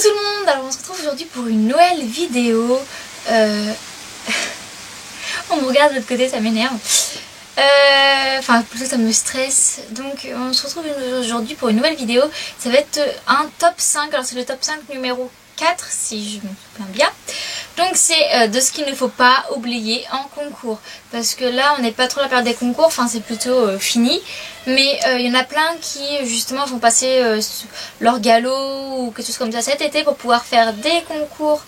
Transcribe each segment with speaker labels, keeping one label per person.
Speaker 1: Coucou tout le monde, alors on se retrouve aujourd'hui pour une Noël vidéo. On me regarde de l'autre côté, ça m'énerve. Enfin plutôt ça me stresse. Donc on se retrouve aujourd'hui pour une nouvelle vidéo. Ça va être un top 5, alors c'est le top 5 numéro 4 si je me souviens bien. Donc c'est de ce qu'il ne faut pas oublier en concours. Parce que là on n'est pas trop à la période des concours, enfin c'est plutôt fini. Mais il y en a plein qui justement vont passer leur galop ou quelque chose comme ça cet été pour pouvoir faire des concours.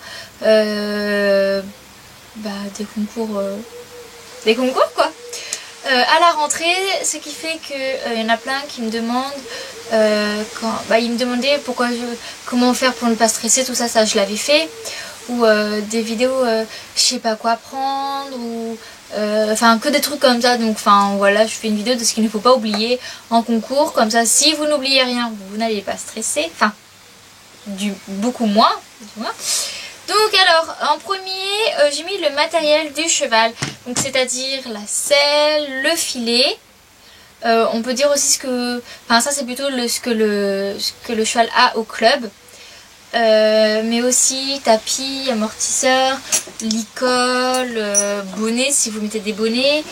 Speaker 1: Des concours quoi. À la rentrée, ce qui fait que y en a plein qui me demandent ils me demandaient comment faire pour ne pas stresser, tout ça, ça je l'avais fait, ou des vidéos je sais pas quoi prendre, ou enfin que des trucs comme ça. Donc enfin voilà, je fais une vidéo de ce qu'il ne faut pas oublier en concours, comme ça si vous n'oubliez rien vous n'allez pas stresser, enfin beaucoup moins du moins. Donc alors en premier j'ai mis le matériel du cheval, donc c'est-à-dire la selle, le filet. On peut dire aussi enfin ça c'est plutôt ce que le cheval a au club. Mais aussi tapis, amortisseur, licol, bonnet si vous mettez des bonnets,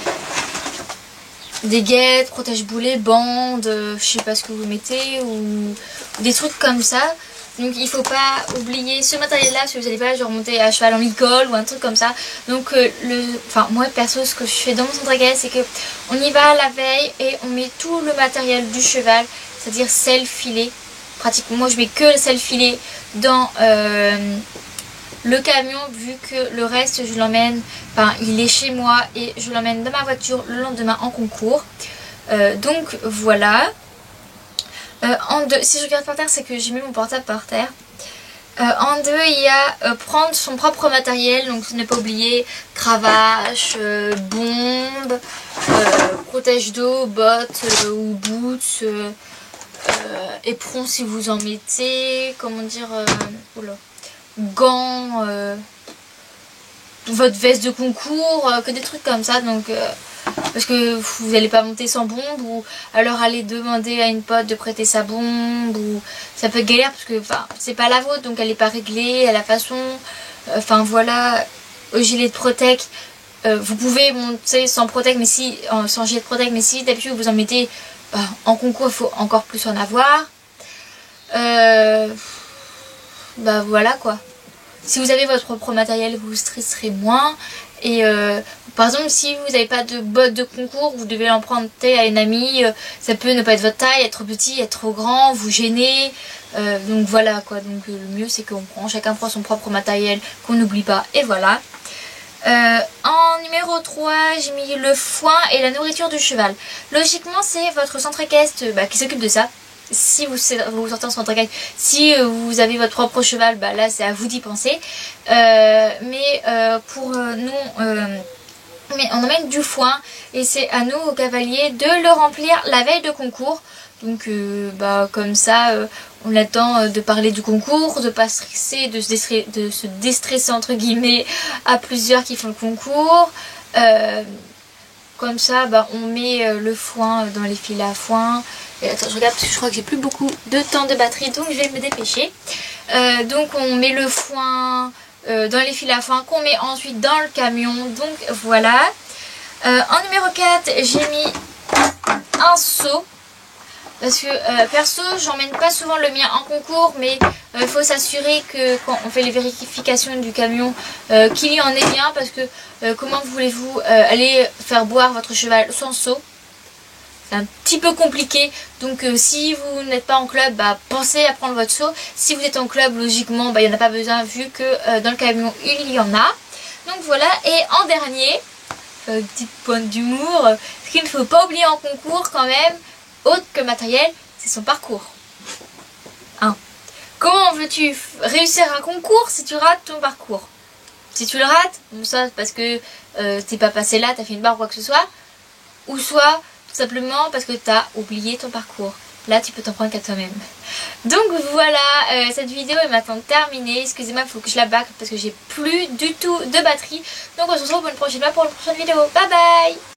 Speaker 1: des guêtres, protège-boulet, bandes, je sais pas ce que vous mettez, ou des trucs comme ça. Donc il faut pas oublier ce matériel là si vous n'allez pas genre monter à cheval en licol ou un truc comme ça. Donc moi perso ce que je fais dans mon centre agrès, c'est que on y va la veille et on met tout le matériel du cheval, c'est-à-dire selle, filet. Pratiquement moi je mets que le selle, filet dans le camion, vu que le reste je l'emmène, il est chez moi et je l'emmène dans ma voiture le lendemain en concours. Donc voilà. En deux, si je regarde par terre, c'est que j'ai mis mon portable par terre. En deux, il y a prendre son propre matériel, donc ne pas oublier cravache, bombe, protège d'eau, bottes ou boots, éperon si vous en mettez, comment dire, gants, votre veste de concours, que des trucs comme ça. Donc parce que vous n'allez pas monter sans bombe, ou alors aller demander à une pote de prêter sa bombe, ou ça peut être galère parce que c'est pas la vôtre, donc elle n'est pas réglée à la façon. Enfin voilà, au gilet de protec, vous pouvez monter sans protec, mais sans gilet de protec, mais si d'habitude vous en mettez en concours, il faut encore plus en avoir. Voilà quoi. Si vous avez votre propre matériel, vous stresserez moins. Et par exemple, si vous n'avez pas de bottes de concours, vous devez l'emprunter à une amie. Ça peut ne pas être votre taille, être trop petit, être trop grand, vous gêner. Donc voilà quoi. Donc le mieux c'est qu'on chacun prend son propre matériel, qu'on n'oublie pas. Et voilà. En numéro 3, j'ai mis le foin et la nourriture du cheval. Logiquement, c'est votre centre équestre qui s'occupe de ça. Si vous sortez en centre équestre, si vous avez votre propre cheval, là c'est à vous d'y penser. Mais pour nous, on emmène du foin et c'est à nous, aux cavaliers, de le remplir la veille de concours. Donc comme ça, on a le temps de parler du concours, de pas stresser, de se déstresser entre guillemets à plusieurs qui font le concours. Comme ça, on met le foin dans les filets à foin. Et attends, je regarde parce que je crois que j'ai plus beaucoup de temps de batterie, donc je vais me dépêcher. Donc on met le foin dans les filets à foin qu'on met ensuite dans le camion. Donc voilà. En numéro 4, j'ai mis un seau. Parce que perso, j'emmène pas souvent le mien en concours, mais il faut s'assurer que quand on fait les vérifications du camion, qu'il y en ait bien, parce que comment voulez-vous aller faire boire votre cheval sans seau? C'est un petit peu compliqué. Donc si vous n'êtes pas en club, pensez à prendre votre seau. Si vous êtes en club, logiquement, il n'y en a pas besoin, vu que dans le camion, il y en a. Donc voilà. Et en dernier, petite pointe d'humour, ce qu'il ne faut pas oublier en concours quand même, autre que matériel, c'est son parcours. Comment veux-tu réussir un concours si tu rates ton parcours? Si tu le rates, soit parce que t'es pas passé là, t'as fait une barre ou quoi que ce soit, ou soit tout simplement parce que t'as oublié ton parcours. Là tu peux t'en prendre qu'à toi-même. Donc voilà, cette vidéo est maintenant terminée. Excusez-moi, il faut que je la bâcle parce que j'ai plus du tout de batterie. Donc on se retrouve pour une prochaine fois pour une prochaine vidéo. Bye bye.